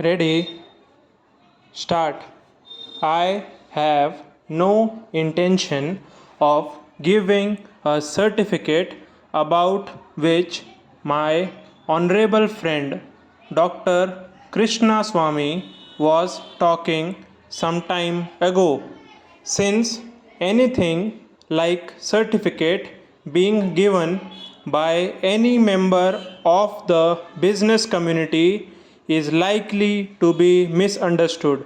Ready? Start. I have no intention of giving a certificate about which my honorable friend Dr. Krishna Swami was talking some time ago. Since anything like certificate being given by any member of the business community is likely to be misunderstood,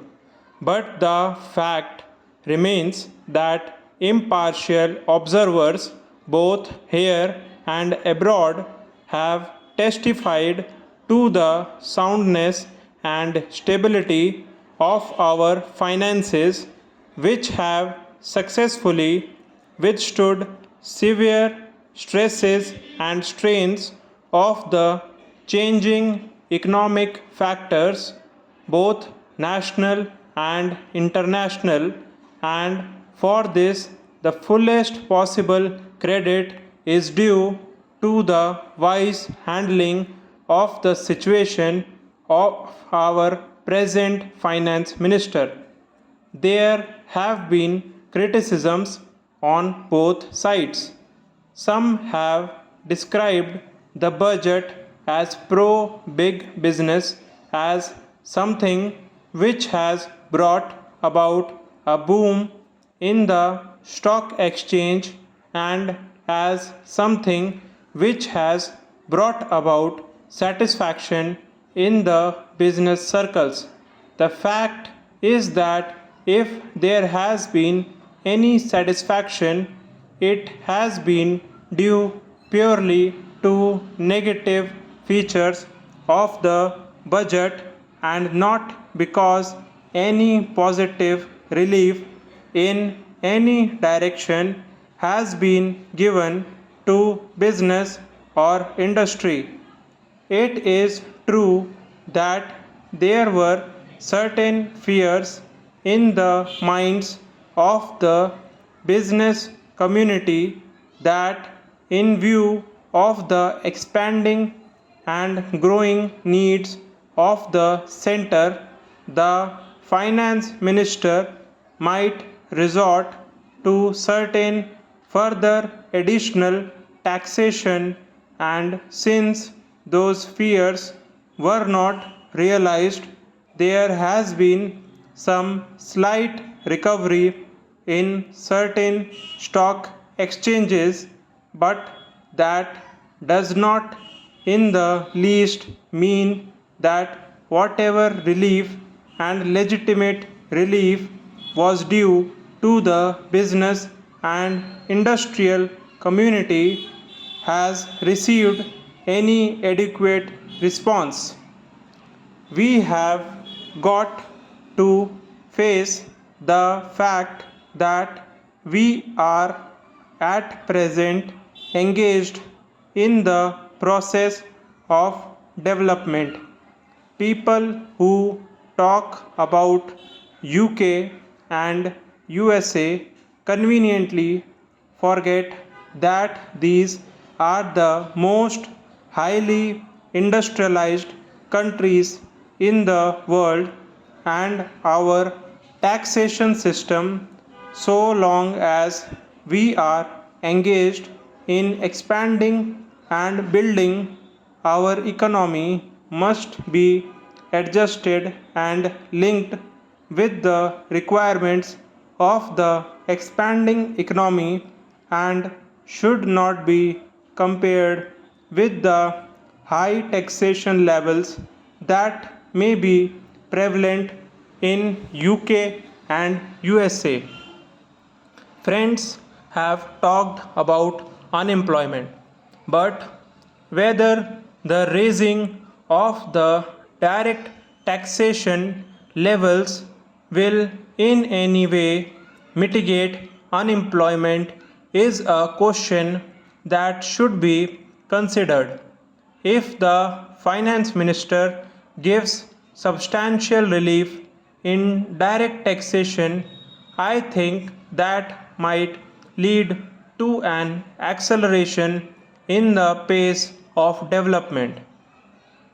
but the fact remains that impartial observers, both here and abroad, have testified to the soundness and stability of our finances, which have successfully withstood severe stresses and strains of the changing economic factors, both national and international, and for this the fullest possible credit is due to the wise handling of the situation of our present finance minister. There have been criticisms on both sides. Some have described the budget as pro big business, as something which has brought about a boom in the stock exchange, and as something which has brought about satisfaction in the business circles. The fact is that if there has been any satisfaction, it has been due purely to negative features of the budget and not because any positive relief in any direction has been given to business or industry. It is true that there were certain fears in the minds of the business community that, in view of the expanding and growing needs of the center, the finance minister might resort to certain further additional taxation, and since those fears were not realized, there has been some slight recovery in certain stock exchanges, but that does not in the least mean that whatever relief and legitimate relief was due to the business and industrial community has received any adequate response. We have got to face the fact that we are at present engaged in the process of development. People who talk about UK and USA conveniently forget that these are the most highly industrialized countries in the world, and our taxation system, so long as we are engaged in expanding and building our economy, must be adjusted and linked with the requirements of the expanding economy, and should not be compared with the high taxation levels that may be prevalent in UK and USA. Friends have talked about unemployment, but whether the raising of the direct taxation levels will in any way mitigate unemployment is a question that should be considered. If the finance minister gives substantial relief in direct taxation, I think that might lead to an acceleration in the pace of development.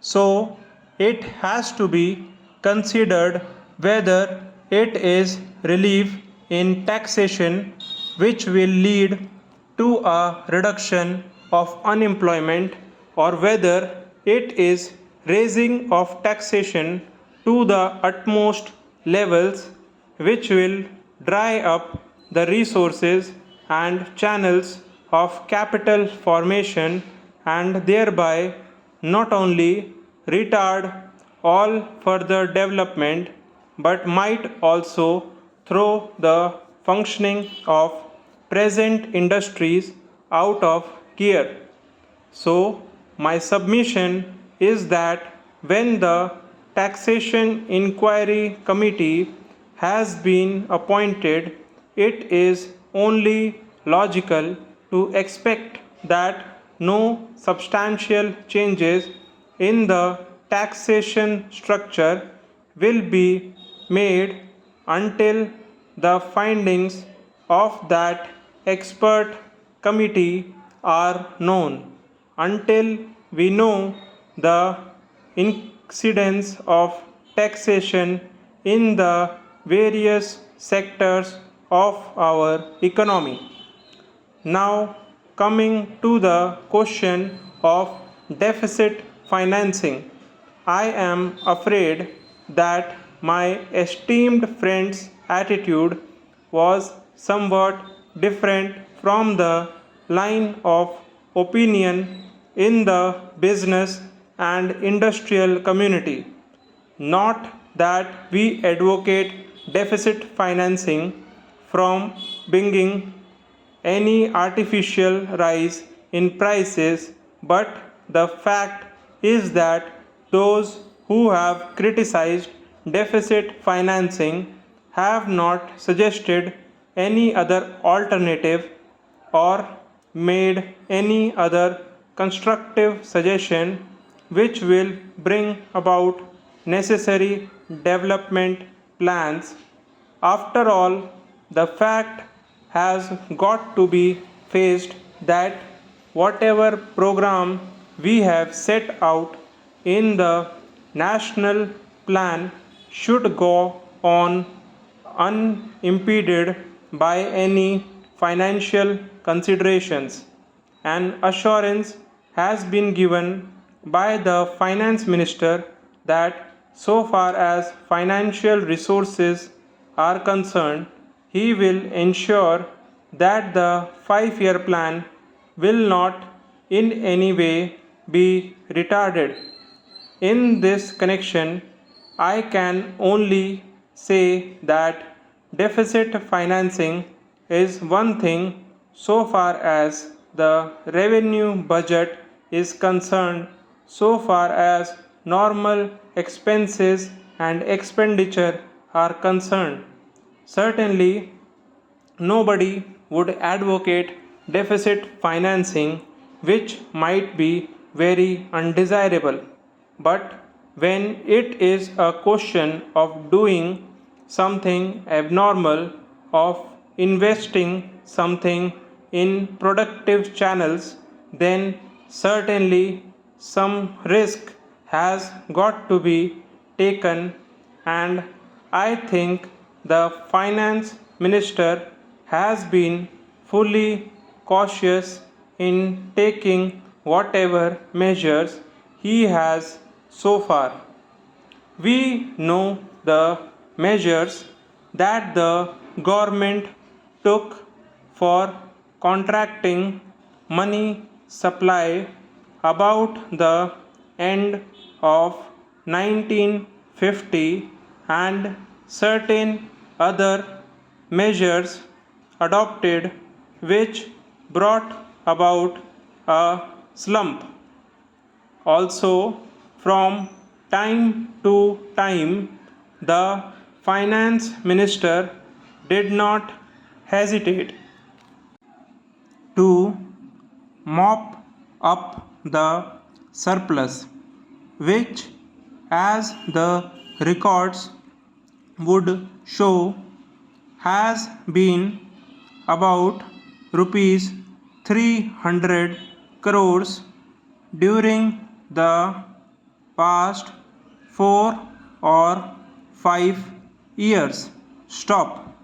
So, it has to be considered whether it is relief in taxation which will lead to a reduction of unemployment, or whether it is raising of taxation to the utmost levels which will dry up the resources and channels of capital formation, and thereby not only retard all further development but might also throw the functioning of present industries out of gear. So, my submission is that when the Taxation Inquiry Committee has been appointed, it is only logical to expect that no substantial changes in the taxation structure will be made until the findings of that expert committee are known. Until we know the incidence of taxation in the various sectors of our economy. Now, coming to the question of deficit financing, I am afraid that my esteemed friend's attitude was somewhat different from the line of opinion in the business and industrial community. Not that we advocate deficit financing from bringing any artificial rise in prices, but the fact is that those who have criticized deficit financing have not suggested any other alternative or made any other constructive suggestion which will bring about necessary development plans. After all, the fact has got to be faced that whatever program we have set out in the national plan should go on unimpeded by any financial considerations. An assurance has been given by the finance minister that so far as financial resources are concerned, he will ensure that the 5-year plan will not in any way be retarded. In this connection, I can only say that deficit financing is one thing so far as the revenue budget is concerned, so far as normal expenses and expenditure are concerned. Certainly, nobody would advocate deficit financing, which might be very undesirable. But when it is a question of doing something abnormal, of investing something in productive channels, then certainly some risk has got to be taken, and I think the finance minister has been fully cautious in taking whatever measures he has so far. We know the measures that the government took for contracting money supply about the end of 1950, and certain other measures adopted which brought about a slump. Also, from time to time, the finance minister did not hesitate to mop up the surplus, which, as the records would show, has been about rupees 300 crores during the past 4 or 5 years. Stop.